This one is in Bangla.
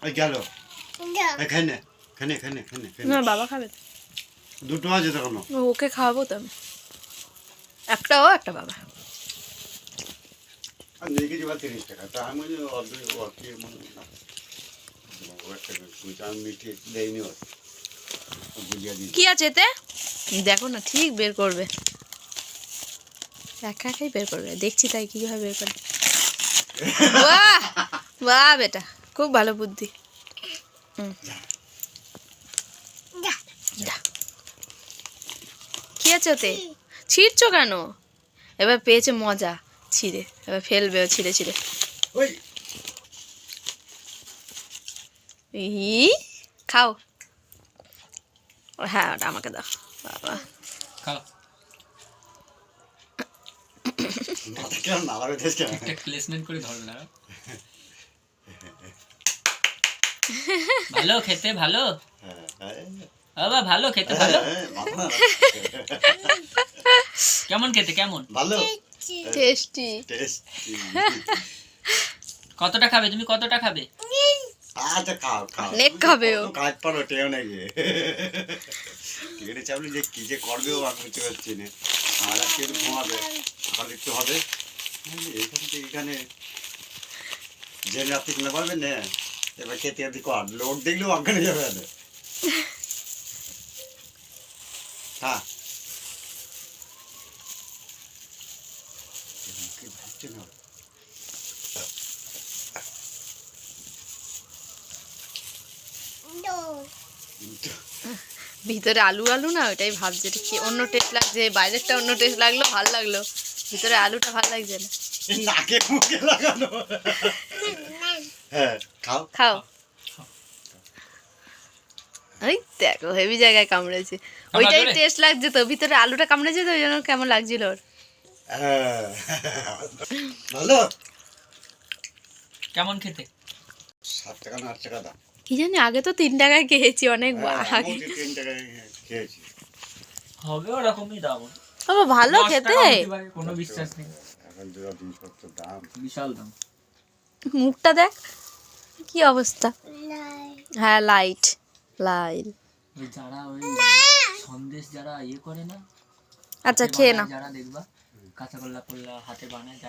ওই গেল এখানে খানে খানে খানে না বাবা খাবে তো। দুটো আছে তখন ওকে খাওয়াবো তো আমি। একটা ও একটা বাবা। আর নিয়ে গেছি বা 30 টাকা তা আমি অর্ধেক ওকে মনে না ও একটা সুইটার মিঠে দেয়নি ওর বুঝিয়ে দিই কি আছে এতে দেখো না ঠিক বের করবে একা একাই বের করবে দেখছি তাই কিভাবে বের করে বাহ বাহ বেটা খুব ভালো বুদ্ধি যা। কি আছে ওতে ছিঁড়ছো কেন এবার পেয়েছে মজা ছিঁড়ে এবার ফেলবে ও ছিঁড়ে ছিঁড়ে ওই ই খাও হ্যাঁ ওটা আমাকে দাও বাবা খাও মাথা কেন না লাগে দেশ কেন একটা প্লেসমেন্ট করে ধরবে না ভালো খেতে ভালো বাবা ভালো খেতে ভালো কেমন খেতে কেমন ভালো টেস্টি টেস্টি কতটা খাবে তুমি কতটা খাবে আচ্ছা খাও খাও অনেক খাবে ও কাজ পারো টেও নাকি এখানে চাবলি যে কি যে করবে ও আর বুঝতে পারছি না আর আজকে একটু ঘুমাবে সকাল একটু হবে এখান থেকে এখানে যে রাত্রি কিনে পারবে না এবার খেতে খেতে কর লোক দেখলেও অজ্ঞান হয়ে যাবে না হ্যাঁ ভাবছে না ভিতরে আলু আলু না ওটাই ভাবছে এটা কি অন্য টেস্ট লাগছে বাইরেরটা অন্য টেস্ট লাগলো ভালো লাগলো ভিতরে আলুটা ভালো লাগছে না নাকে মুখে লাগানো হ্যাঁ খাও খাও ওই দেখো হেভি জায়গায় কামড়েছে ওইটাই জোরে? টেস্ট লাগছে তো ভিতরে আলুটা কামড়েছে তো ওই জন্য কেমন লাগছিল ওর হ্যাঁ। ভালো কেমন খেতে 7 টাকা না 8 টাকা দাম কি জানি আগে তো 3 টাকায় খেয়েছি অনেক আগে 3 টাকায় খেয়েছি হবে ওরকমই দাম বাবা ভালো খেতে কোনো বিশ্বাস নেই এখন যা জিনিসপত্র দাম বিশাল দাম মুখটা দেখ কি অবস্থা হ্যাঁ লাইট লাইট ওই যারা ওই সন্দেশ যারা ইয়ে করে না আচ্ছা খেয়ে নাও যারা দেখবা কাঁচা কলা হাতে বানায়